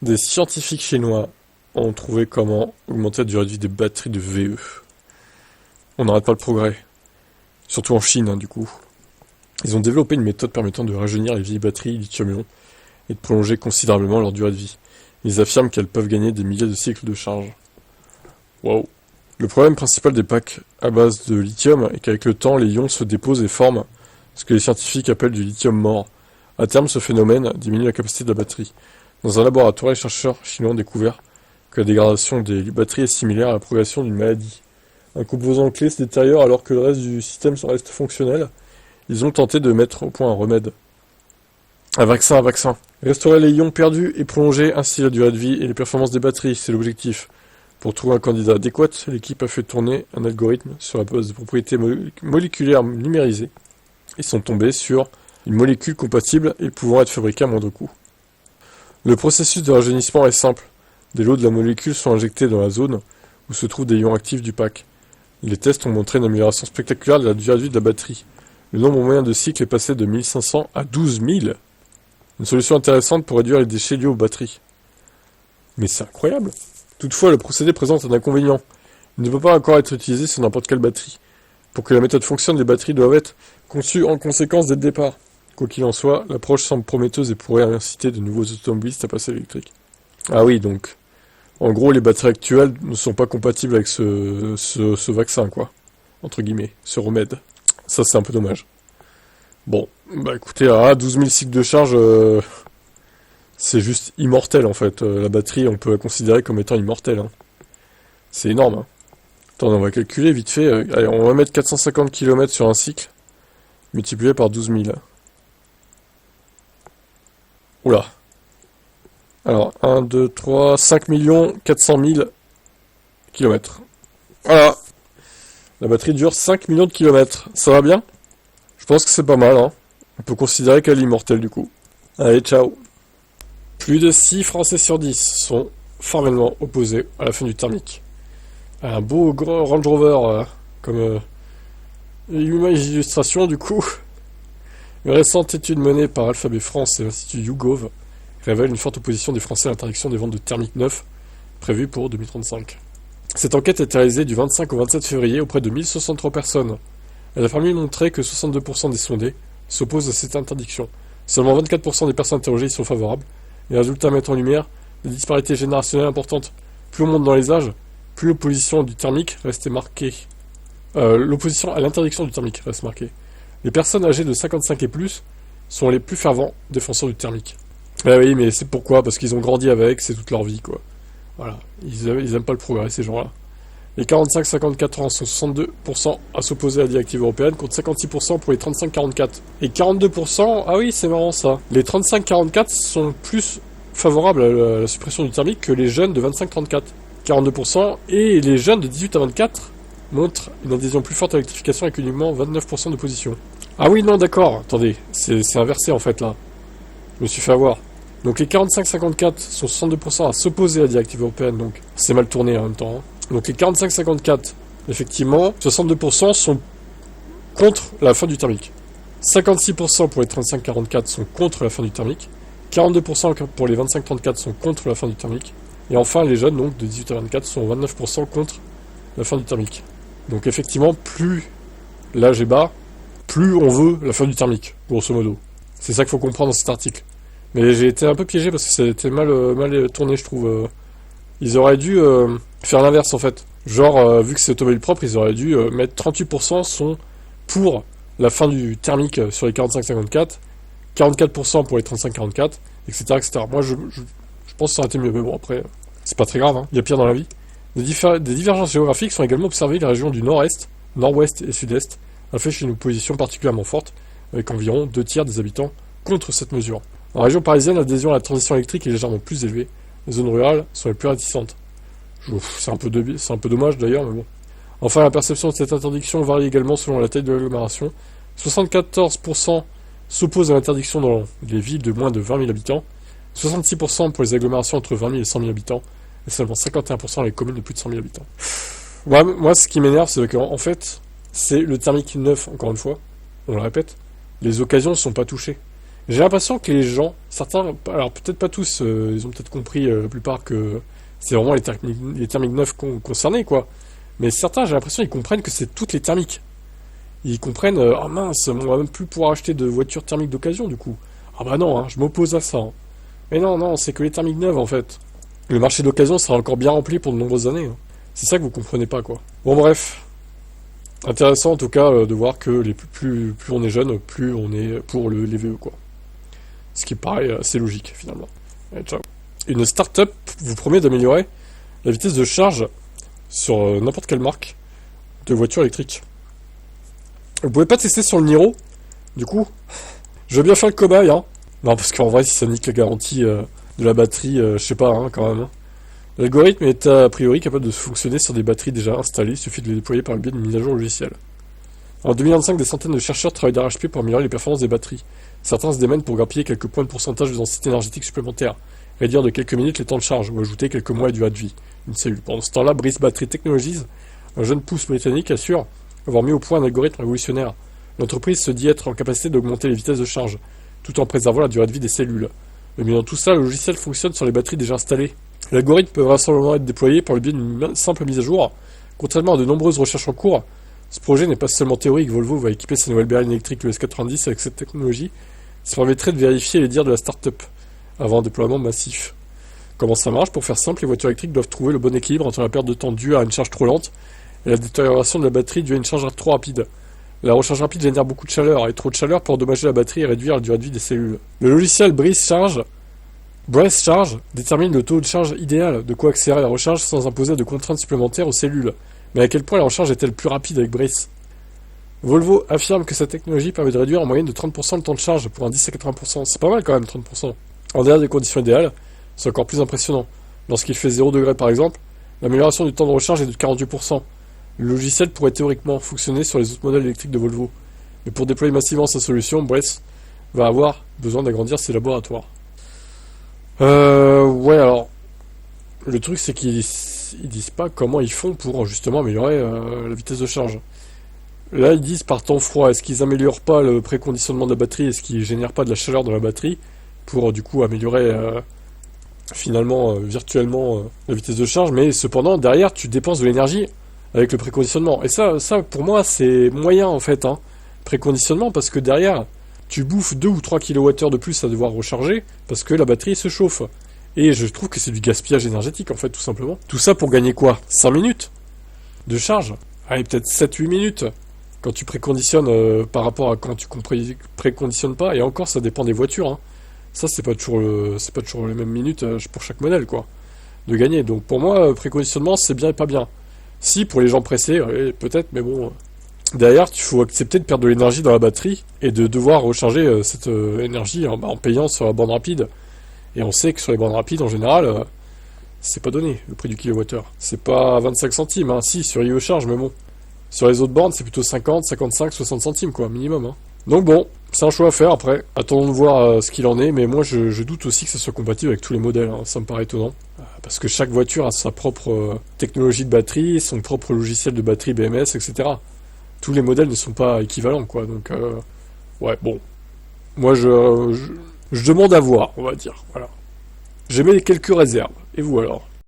Des scientifiques chinois ont trouvé comment augmenter la durée de vie des batteries de VE. On n'arrête pas le progrès. Surtout en Chine, du coup. Ils ont développé une méthode permettant de rajeunir les vieilles batteries lithium-ion et de prolonger considérablement leur durée de vie. Ils affirment qu'elles peuvent gagner des milliers de cycles de charge. Waouh. Le problème principal des packs à base de lithium est qu'avec le temps, les ions se déposent et forment ce que les scientifiques appellent du lithium mort. À terme, ce phénomène diminue la capacité de la batterie. Dans un laboratoire, les chercheurs chinois ont découvert que la dégradation des batteries est similaire à la progression d'une maladie. Un composant clé se détériore alors que le reste du système reste fonctionnel. Ils ont tenté de mettre au point un remède. Un vaccin. Restaurer les ions perdus et prolonger ainsi la durée de vie et les performances des batteries, c'est l'objectif. Pour trouver un candidat adéquat, l'équipe a fait tourner un algorithme sur la base de propriétés moléculaires numérisées. Ils sont tombés sur une molécule compatible et pouvant être fabriquée à moindre coût. Le processus de rajeunissement est simple. Des lots de la molécule sont injectés dans la zone où se trouvent des ions actifs du pack. Les tests ont montré une amélioration spectaculaire de la durée de vie de la batterie. Le nombre moyen de cycles est passé de 1500 à 12 000. Une solution intéressante pour réduire les déchets liés aux batteries. Mais c'est incroyable. Toutefois, le procédé présente un inconvénient. Il ne peut pas encore être utilisé sur n'importe quelle batterie. Pour que la méthode fonctionne, les batteries doivent être conçues en conséquence dès le départ. Quoi qu'il en soit, l'approche semble prometteuse et pourrait inciter de nouveaux automobilistes à passer à l'électrique. Ah oui, donc, en gros, les batteries actuelles ne sont pas compatibles avec ce vaccin, quoi. Entre guillemets, ce remède. Ça, c'est un peu dommage. Bon, bah écoutez, 12 000 cycles de charge, c'est juste immortel, en fait. La batterie, on peut la considérer comme étant immortelle. Hein. C'est énorme. Hein. Attendez, on va calculer vite fait. Allez, on va mettre 450 km sur un cycle, multiplié par 12 000. Oula. Alors, 1, 2, 3, 5 400 000 kilomètres. Voilà. La batterie dure 5 millions de kilomètres. Ça va bien? Je pense que c'est pas mal, hein. On peut considérer qu'elle est immortelle, du coup. Allez, ciao. Plus de 6 Français sur 10 sont formellement opposés à la fin du thermique. Un beau grand Range Rover, comme illustration, du coup. Une récente étude menée par Alphabet France et l'Institut YouGov révèle une forte opposition des Français à l'interdiction des ventes de thermiques neufs prévues pour 2035. Cette enquête a été réalisée du 25 au 27 février auprès de 1063 personnes. Elle a permis de montrer que 62% des sondés s'opposent à cette interdiction. Seulement 24% des personnes interrogées y sont favorables. Les résultats mettent en lumière des disparités générationnelles importantes. Plus on monte dans les âges, plus l'opposition du thermique reste marquée. L'opposition à l'interdiction du thermique reste marquée. Les personnes âgées de 55 et plus sont les plus fervents défenseurs du thermique. Ah oui, mais c'est pourquoi? Parce qu'ils ont grandi avec, c'est toute leur vie, quoi. Voilà, ils aiment pas le progrès, ces gens-là. Les 45-54 ans sont 62% à s'opposer à la directive européenne, contre 56% pour les 35-44. Et 42%, ah oui, c'est marrant ça. Les 35-44 sont plus favorables à la suppression du thermique que les jeunes de 25-34. 42%, et les jeunes de 18 à 24 montrent une adhésion plus forte à l'électrification avec uniquement 29% d'opposition. Ah oui, non, d'accord, attendez, c'est inversé en fait là. Je me suis fait avoir. Donc les 45-54 sont 62% à s'opposer à la directive européenne, donc c'est mal tourné en même temps. Hein. Donc les 45-54, effectivement, 62% sont contre la fin du thermique. 56% pour les 35-44 sont contre la fin du thermique. 42% pour les 25-34 sont contre la fin du thermique. Et enfin, les jeunes, donc de 18 à 24, sont 29% contre la fin du thermique. Donc effectivement, plus l'âge est bas, plus on veut la fin du thermique, grosso modo. C'est ça qu'il faut comprendre dans cet article. Mais j'ai été un peu piégé parce que ça a été mal tourné, je trouve. Ils auraient dû faire l'inverse, en fait. Genre, vu que c'est automobile propre, ils auraient dû mettre 38% sont pour la fin du thermique sur les 45-54, 44% pour les 35-44, etc., etc. Moi, je pense que ça aurait été mieux, mais bon, après, c'est pas très grave, hein. Il y a pire dans la vie. Des divergences géographiques sont également observées dans les régions du nord-est, nord-ouest et sud-est, affichent une opposition particulièrement forte, avec environ 2 tiers des habitants contre cette mesure. En région parisienne, l'adhésion à la transition électrique est légèrement plus élevée. Les zones rurales sont les plus réticentes. C'est un peu dommage d'ailleurs, mais bon. Enfin, la perception de cette interdiction varie également selon la taille de l'agglomération. 74% s'opposent à l'interdiction dans les villes de moins de 20 000 habitants, 66% pour les agglomérations entre 20 000 et 100 000 habitants, et seulement 51% dans les communes de plus de 100 000 habitants. Moi, ce qui m'énerve, c'est qu'en fait, c'est le thermique neuf, encore une fois, on le répète, les occasions ne sont pas touchées. J'ai l'impression que les gens, certains, alors peut-être pas tous, ils ont peut-être compris la plupart que c'est vraiment les thermiques neufs concernés, quoi. Mais certains, j'ai l'impression, ils comprennent que c'est toutes les thermiques. Ils comprennent, ah mince, on va même plus pouvoir acheter de voitures thermiques d'occasion, du coup. Ah bah non, hein, je m'oppose à ça, hein. Mais non, non, c'est que les thermiques neuves, en fait. Le marché d'occasion sera encore bien rempli pour de nombreuses années, hein. C'est ça que vous comprenez pas, quoi. Bon, bref. Intéressant, en tout cas, de voir que plus on est jeune, plus on est pour les VE, quoi. Ce qui paraît assez logique, finalement. Allez, ciao. Une start-up vous promet d'améliorer la vitesse de charge sur n'importe quelle marque de voiture électrique. Vous pouvez pas tester sur le Niro, du coup. Je veux bien faire le cobaye, hein. Non, parce qu'en vrai, si ça nique la garantie de la batterie, je sais pas, hein, quand même, hein. L'algorithme est a priori capable de fonctionner sur des batteries déjà installées, il suffit de les déployer par le biais d'une mise à jour logicielle. En 2025, des centaines de chercheurs travaillent d'arrache-pied pour améliorer les performances des batteries. Certains se démènent pour grappiller quelques points de pourcentage de densité énergétique supplémentaire, réduire de quelques minutes les temps de charge ou ajouter quelques mois et durée de vie d'une cellule. Pendant ce temps-là, Brice Battery Technologies, un jeune pousse britannique, assure avoir mis au point un algorithme révolutionnaire. L'entreprise se dit être en capacité d'augmenter les vitesses de charge, tout en préservant la durée de vie des cellules. Mais dans tout ça, le logiciel fonctionne sur les batteries déjà installées. L'algorithme peut vraisemblablement être déployé par le biais d'une simple mise à jour. Contrairement à de nombreuses recherches en cours, ce projet n'est pas seulement théorique. Volvo va équiper sa nouvelle berline électrique, le S90, avec cette technologie. Ça permettrait de vérifier les dires de la start-up avant un déploiement massif. Comment ça marche? Pour faire simple, les voitures électriques doivent trouver le bon équilibre entre la perte de temps due à une charge trop lente et la détérioration de la batterie due à une charge trop rapide. La recharge rapide génère beaucoup de chaleur, et trop de chaleur peut endommager la batterie et réduire la durée de vie des cellules. Le logiciel Breath Charge détermine le taux de charge idéal, de quoi accélérer la recharge sans imposer de contraintes supplémentaires aux cellules. Mais à quel point la recharge est-elle plus rapide avec Breath? Volvo affirme que sa technologie permet de réduire en moyenne de 30% le temps de charge pour un 10 à 80%. C'est pas mal quand même, 30%. En dehors des conditions idéales, c'est encore plus impressionnant. Lorsqu'il fait 0 degré par exemple, l'amélioration du temps de recharge est de 48%. Le logiciel pourrait théoriquement fonctionner sur les autres modèles électriques de Volvo. Mais pour déployer massivement sa solution, Breath va avoir besoin d'agrandir ses laboratoires. Ouais, alors, le truc c'est qu'ils disent pas comment ils font pour justement améliorer la vitesse de charge. Là, ils disent par temps froid. Est-ce qu'ils améliorent pas le préconditionnement de la batterie? Est-ce qu'ils génèrent pas de la chaleur dans la batterie pour du coup améliorer finalement virtuellement la vitesse de charge? Mais cependant, derrière, tu dépenses de l'énergie avec le préconditionnement. Et ça pour moi, c'est moyen en fait, hein, préconditionnement, parce que derrière, tu bouffes 2 ou 3 kWh de plus à devoir recharger parce que la batterie se chauffe. Et je trouve que c'est du gaspillage énergétique en fait, tout simplement. Tout ça pour gagner quoi? 5 minutes de charge? Allez, peut-être 7-8 minutes quand tu préconditionnes par rapport à quand tu préconditionnes pas. Et encore, ça dépend des voitures, hein. Ça, c'est pas toujours les mêmes minutes pour chaque modèle, quoi, de gagner. Donc pour moi, préconditionnement, c'est bien et pas bien. Si, pour les gens pressés, ouais, peut-être, mais bon. Derrière, il faut accepter de perdre de l'énergie dans la batterie et de devoir recharger cette énergie en payant sur la borne rapide. Et on sait que sur les bornes rapides, en général, c'est pas donné, le prix du kilowattheure. C'est pas 25 centimes, hein. Si, sur IE Charge, mais bon. Sur les autres bornes, c'est plutôt 50, 55, 60 centimes, quoi, minimum, hein. Donc bon, c'est un choix à faire après. Attendons de voir ce qu'il en est, mais moi je doute aussi que ça soit compatible avec tous les modèles, hein. Ça me paraît étonnant. Parce que chaque voiture a sa propre technologie de batterie, son propre logiciel de batterie BMS, etc. Tous les modèles ne sont pas équivalents, quoi. Donc, ouais, bon. Moi, je demande à voir, on va dire. Voilà. J'émets quelques réserves. Et vous alors?